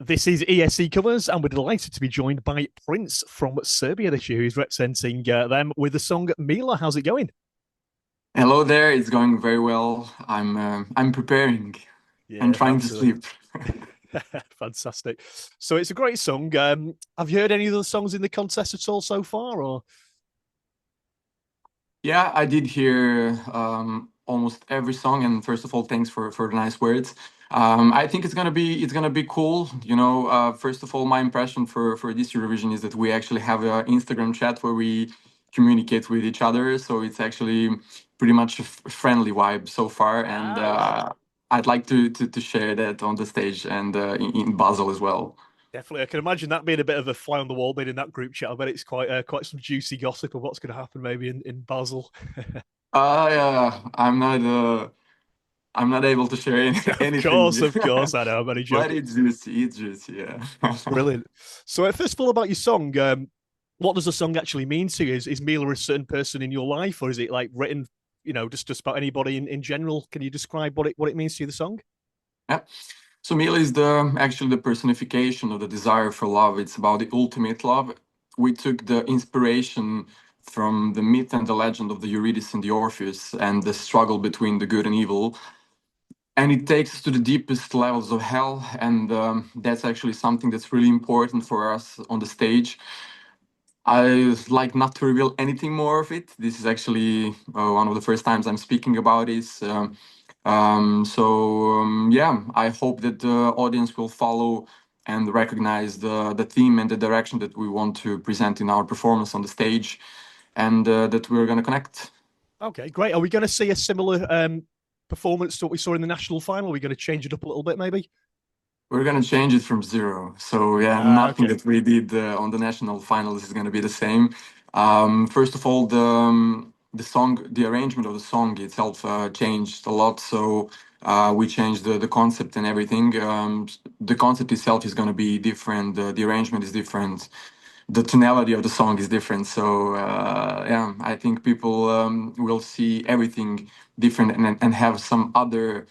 This is ESC Covers, and we're delighted to be joined by Princ from Serbia this year, who's representing them with the song Mila. How's it going? Hello there, it's going very well. I'm preparing and Yeah, trying to fantastic. sleep. Fantastic. So it's a great song. Have you heard any of the songs in the contest at all so far? Or Yeah, I did hear almost every song, and first of all, thanks for the nice words. I think it's gonna be cool. First of all, my impression for this Eurovision is that we actually have an Instagram chat where we communicate with each other, so it's actually pretty much a friendly vibe so far, and right. I'd like to share that on the stage and in Basel as well. Definitely, I can imagine that being a bit of a fly on the wall, being in that group chat. I bet it's quite some juicy gossip of what's going to happen maybe in Basel. Yeah, I'm not able to share anything, Of course, I know. I'm only but joking. it's juicy. It's juicy. Yeah. Brilliant. So, first of all, about your song, what does the song actually mean to you? Is Mila a certain person in your life, or is it like written, just about anybody in general? Can you describe what it means to you, the song? Yeah. So Mila is the actually the personification of the desire for love. It's about the ultimate love. We took the inspiration from the myth and the legend of the Eurydice and the Orpheus and the struggle between the good and evil. And it takes us to the deepest levels of hell. And that's actually something that's really important for us on the stage. I like not to reveal anything more of it. This is actually one of the first times I'm speaking about this. Yeah, I hope that the audience will follow and recognize the theme and the direction that we want to present in our performance on the stage, and that we're going to connect. Okay, great. Are we going to see a similar performance to what we saw in the national final? Are we going to change it up a little bit, maybe? We're going to change it from zero. So yeah, Ah, nothing okay. that we did on the national finals is going to be the same. First of all, the song, the arrangement of the song itself changed a lot. So we changed the concept and everything. The concept itself is going to be different. The arrangement is different. The tonality of the song is different. So yeah, I think people will see everything different and have some other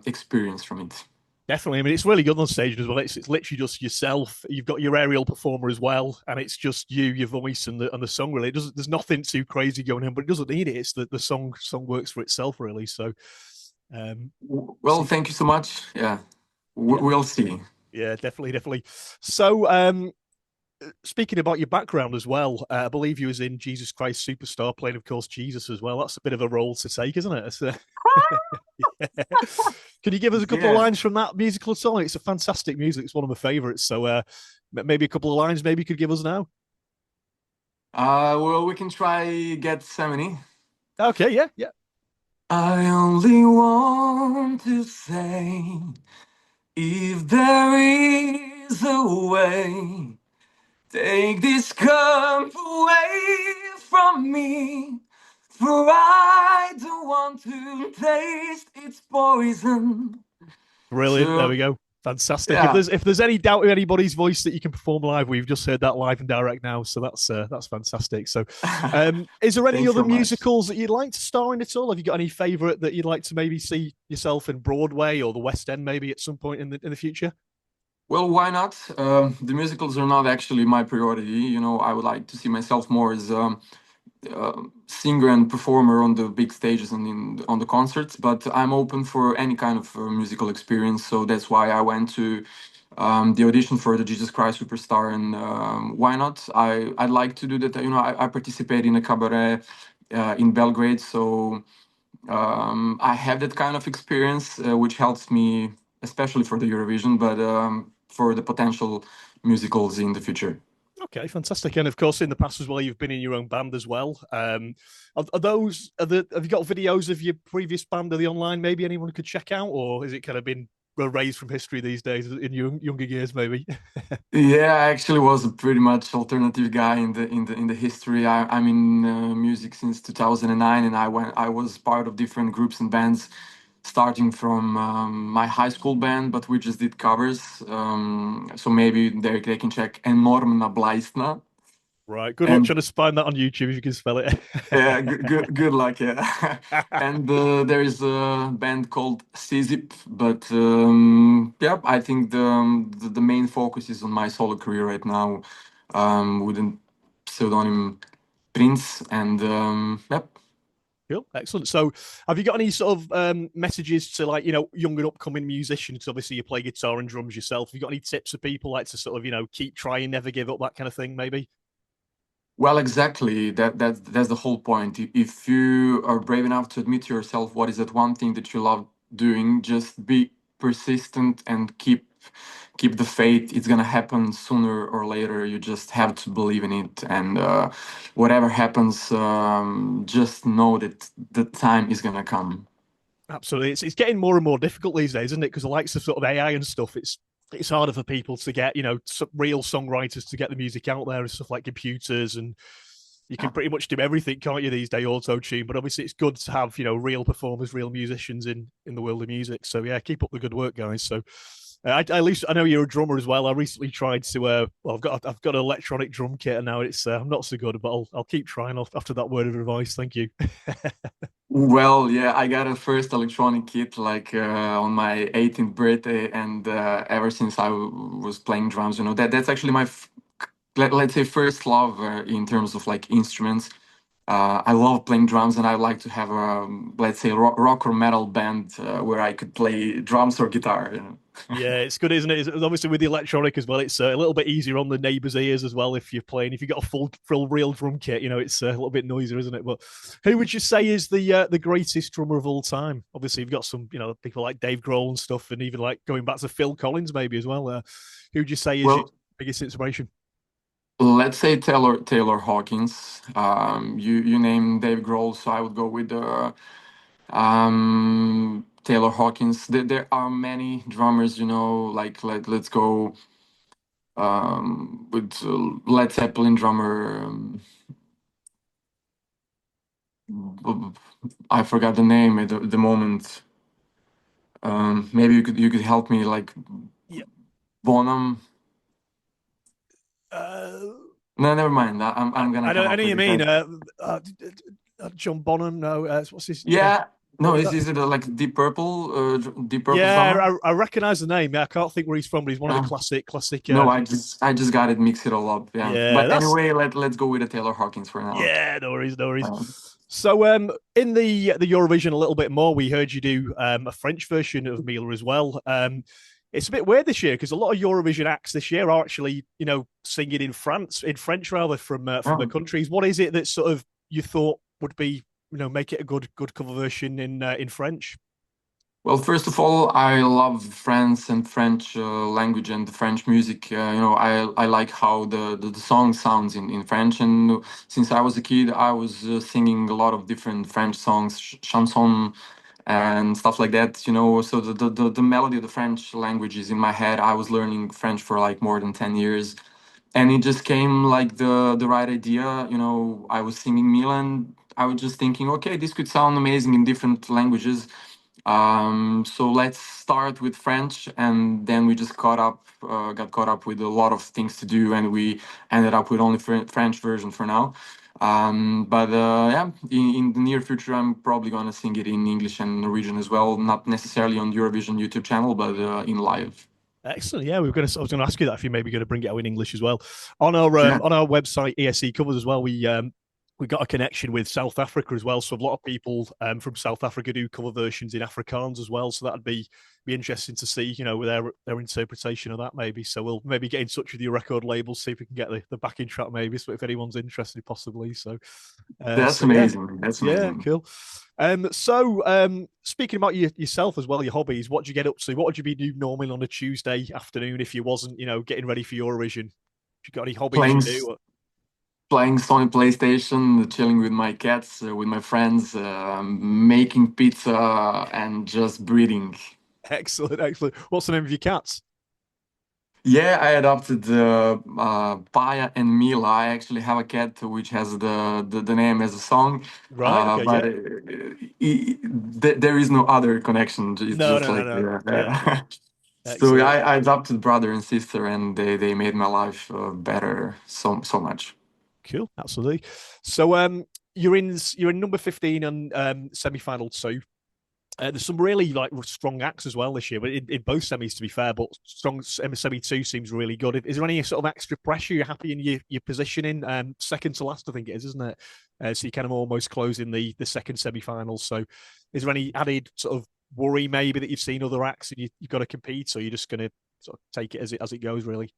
experience from it. Definitely. I mean, it's really good on stage as well. It's literally just yourself. You've got your aerial performer as well, and it's just you, your voice, and the song. Really, there's nothing too crazy going on, but it doesn't need it. It's the song works for itself, really. So, Well, see, thank you so much. Yeah, yeah, we'll see. yeah, definitely. So, speaking about your background as well, I believe you was in Jesus Christ Superstar, playing, of course, Jesus as well. That's a bit of a role to take, isn't it? Yeah. Can you give us a couple of Yeah. lines from that musical song? It's a fantastic music. It's one of my favorites. So maybe a couple of lines, maybe you could give us now. Well, we can try Gethsemane. Okay, yeah, yeah. I only want to say, if there is a way, take this cup away from me. For I don't want to taste its poison. Brilliant. There So, we go. Fantastic. If yeah, there's any doubt in anybody's voice that you can perform live, we've just heard that live and direct now. So that's fantastic. So, is there any thanks other so much. musicals that you'd like to star in at all? Have you got any favourite that you'd like to maybe see yourself in Broadway or the West End maybe at some point in the future? Well, why not? The musicals are not actually my priority. I would like to see myself more as singer and performer on the big stages and on the concerts. But I'm open for any kind of musical experience. So that's why I went to the audition for the Jesus Christ Superstar. And why not? I'd like to do that. I participate in a cabaret in Belgrade, so I have that kind of experience, which helps me, especially for the Eurovision, but for the potential musicals in the future. Okay, fantastic. And of course, in the past as well, you've been in your own band as well. Have you got videos of your previous band? Are they online? Maybe anyone could check out, or is it kind of been erased from history these days in your younger years? Maybe. Yeah, I actually was a pretty much alternative guy in the history. I'm in music since 2009, and I was part of different groups and bands, starting from my high school band, but we just did covers. So maybe they can check Enormna Blaisna. Right. Good luck And trying to find that on YouTube if you can spell it. yeah, good luck. Yeah. And there is a band called CZIP, but yeah, I think the main focus is on my solo career right now, with the pseudonym Princ, and yep. Cool, excellent. So, have you got any sort of messages to like young and upcoming musicians? Obviously, you play guitar and drums yourself. Have you got any tips for people like to sort of keep trying, never give up, that kind of thing? Maybe. Well, exactly. That's the whole point. If you are brave enough to admit to yourself what is that one thing that you love doing, just be persistent and keep the faith. It's gonna happen sooner or later. You just have to believe in it, and whatever happens, just know that the time is gonna come. Absolutely, it's getting more and more difficult these days, isn't it? Because the likes of sort of AI and stuff, it's harder for people to get real songwriters to get the music out there and stuff like computers, and you can pretty much do everything, can't you, these days? Auto tune, but obviously it's good to have real performers, real musicians in the world of music. So yeah, keep up the good work, guys. So. At least I know you're a drummer as well. I recently tried to. Well, I've got an electronic drum kit, and now it's I'm not so good, but I'll keep trying after that word of advice. Thank you. Well, yeah, I got a first electronic kit like on my 18th birthday, and ever since was playing drums, that's actually my let's say first love in terms of like instruments. I love playing drums, and I like to have a let's say rock or metal band where I could play drums or guitar. Yeah, it's good, isn't it? Obviously with the electronic as well, it's a little bit easier on the neighbours' ears as well if you're playing. If you've got a full real drum kit, it's a little bit noisier, isn't it? But who would you say is the greatest drummer of all time? Obviously, you've got some people like Dave Grohl and stuff, and even like going back to Phil Collins maybe as well. Who would you say is your Well, biggest inspiration? let's say Taylor Hawkins. You name Dave Grohl, so I would go with Taylor Hawkins. There are many drummers, like let's go with Led Zeppelin drummer. I forgot the name at the moment. Maybe you could help me, like Yeah. Bonham. Uh, No, never mind. I'm gonna come I know up with you it. mean. John Bonham. No, what's his? Yeah. No, What was is that? is it like Deep Purple? Deep Purple Yeah, drummer? I recognize the name. Yeah, I can't think where he's from, but he's one of the Yeah. classic. No, I just got it mixed it all up. Yeah. Yeah, But that's anyway, let's go with the Taylor Hawkins for now. yeah. No worries, no worries. Um, So, in the Eurovision a little bit more, we heard you do a French version of Mila as well. It's a bit weird this year because a lot of Eurovision acts this year are actually, singing in French rather from yeah. the countries. What is it that sort of you thought would be, make it a good cover version in French? Well, first of all, I love France and French language and the French music. I like how the song sounds in French. And since I was a kid, I was singing a lot of different French songs, chanson and stuff like that. So the melody of the French language is in my head. I was learning French for like more than 10 years. And it just came like the right idea. I was singing Milan. I was just thinking, okay, this could sound amazing in different languages. So let's start with French, and then we just got caught up with a lot of things to do, and we ended up with only French version for now. But yeah, in the near future, I'm probably gonna sing it in English and Norwegian as well, not necessarily on Eurovision YouTube channel, but in live. Excellent. Yeah, I was going to ask you that if you're maybe going to bring it out in English as well. Yeah, On our website ESC Covers as well, we got a connection with South Africa as well. So a lot of people from South Africa do cover versions in Afrikaans as well. So that'd be interesting to see, their interpretation of that maybe. So we'll maybe get in touch with your record label, see if we can get the backing track maybe. So if anyone's interested, possibly. that's So yeah, amazing. That's yeah, amazing. cool. Speaking about yourself as well, your hobbies, what do you get up to? What would you be doing normally on a Tuesday afternoon if you wasn't, getting ready for Eurovision? Have you got any hobbies Playing you do? playing Sony PlayStation, chilling with my cats, with my friends, making pizza, and just breathing. Excellent, excellent. What's the name of your cats? Yeah, I adopted Paya and Mila. I actually have a cat which has the name as a song, Right. Okay. but Yeah. there is no other connection. It's No. just No. No. like No. Yeah. so Excellent. I adopted brother and sister, and they made my life better so much. Cool, absolutely. So you're in number 15 on semi-final two. There's some really like strong acts as well this year, but in both semis to be fair. But strong semi two seems really good. Is there any sort of extra pressure? You're happy in your positioning? Second to last, I think it is, isn't it? So you kind of almost closing the second semi-finals. So is there any added sort of worry maybe that you've seen other acts and you've got to compete, or you're just going to sort of take it as it goes, really?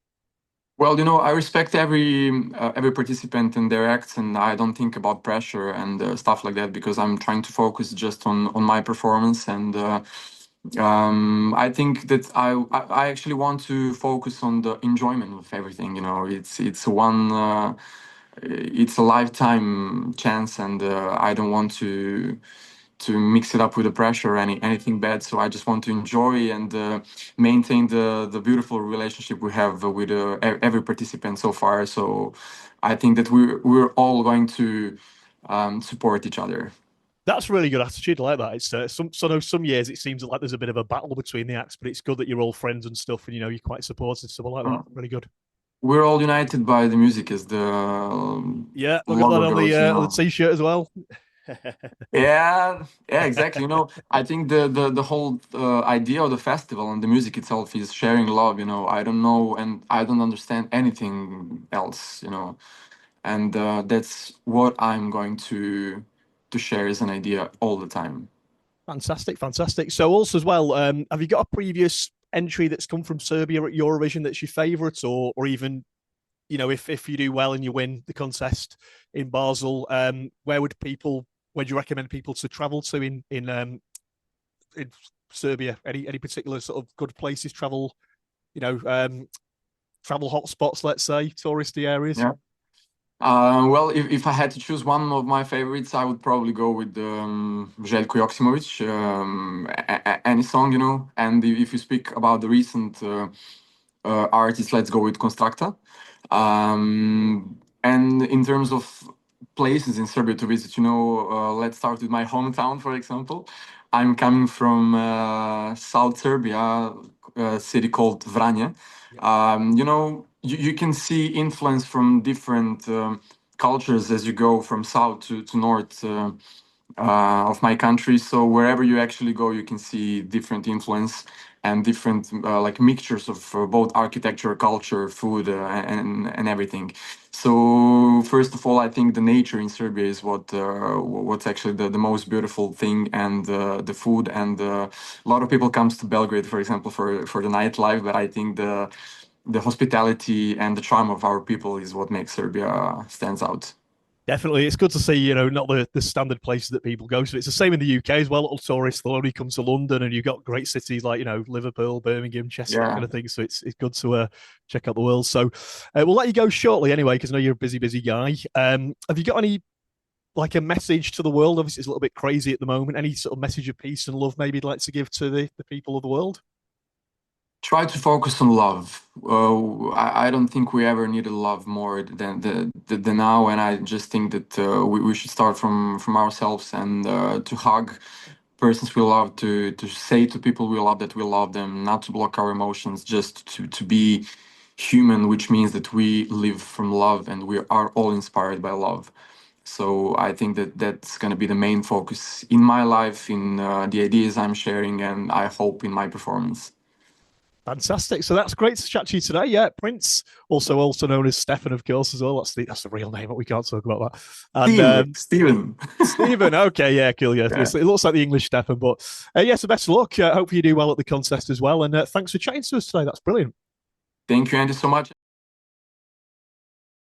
Well, I respect every participant in their acts, and I don't think about pressure and stuff like that because I'm trying to focus just on my performance. And I think that I actually want to focus on the enjoyment of everything. It's a lifetime chance, and I don't want to mix it up with the pressure or anything bad. So I just want to enjoy and maintain the beautiful relationship we have with every participant so far. So I think that we're all going to support each other. That's really good attitude. I like that. It's some years it seems like there's a bit of a battle between the acts, but it's good that you're all friends and stuff, and you're quite supportive. So I like that. Uh, Really good. We're all united by the music, as the Yeah, look at that logo goes. on the t-shirt as well. Yeah, yeah, exactly. I think the whole idea of the festival and the music itself is sharing love. I don't know and I don't understand anything else. And that's what I'm going to share as an idea all the time. Fantastic, fantastic. So also as well, have you got a previous entry that's come from Serbia at Eurovision that's your favourite, or even if you do well and you win the contest in Basel, where do you recommend people to travel to in Serbia? Any particular sort of good places you know, um, travel hotspots, let's say, touristy areas? Yeah. Well, if I had to choose one of my favorites, I would probably go with Željko Joksimovic, any song, And if you speak about the recent artists, let's go with Constructa. And in terms of places in Serbia to visit, let's start with my hometown, for example. I'm coming from South Serbia, a city called Vranje. You can see influence from different cultures as you go from south to north of my country. So wherever you actually go, you can see different influence and different like mixtures of both architecture, culture, food, and everything. So first of all, I think the nature in Serbia is what's actually the most beautiful thing, and the food. And a lot of people comes to Belgrade, for example, for the nightlife. But I think the hospitality and the charm of our people is what makes Serbia stands out. Definitely, it's good to see, not the standard places that people go to. It's the same in the UK as well. Little tourists, they'll only come to London, and you've got great cities like, Liverpool, Birmingham, Chester, that Yeah. kind of thing. So it's good to check out the world. So we'll let you go shortly anyway, because I know you're a busy guy. Have you got any like a message to the world? Obviously, it's a little bit crazy at the moment. Any sort of message of peace and love maybe you'd like to give to the people of the world? Try to focus on love. I don't think we ever needed love more than now, and I just think that we should start from ourselves and to hug persons we love, to say to people we love that we love them, not to block our emotions, just to be human, which means that we live from love and we are all inspired by love. So I think that that's going to be the main focus in my life, in the ideas I'm sharing, and I hope in my performance. Fantastic. So that's great to chat to you today. Yeah, Prince, also known as Stefan, of course, as well. That's the real name, but we can't talk about that. And Steven. Stephen, okay, yeah, cool. Yeah, Yeah. it looks like the English Stefan, but yeah. So best of luck. Hope you do well at the contest as well. And thanks for chatting to us today. That's brilliant. Thank you, Andy, so much.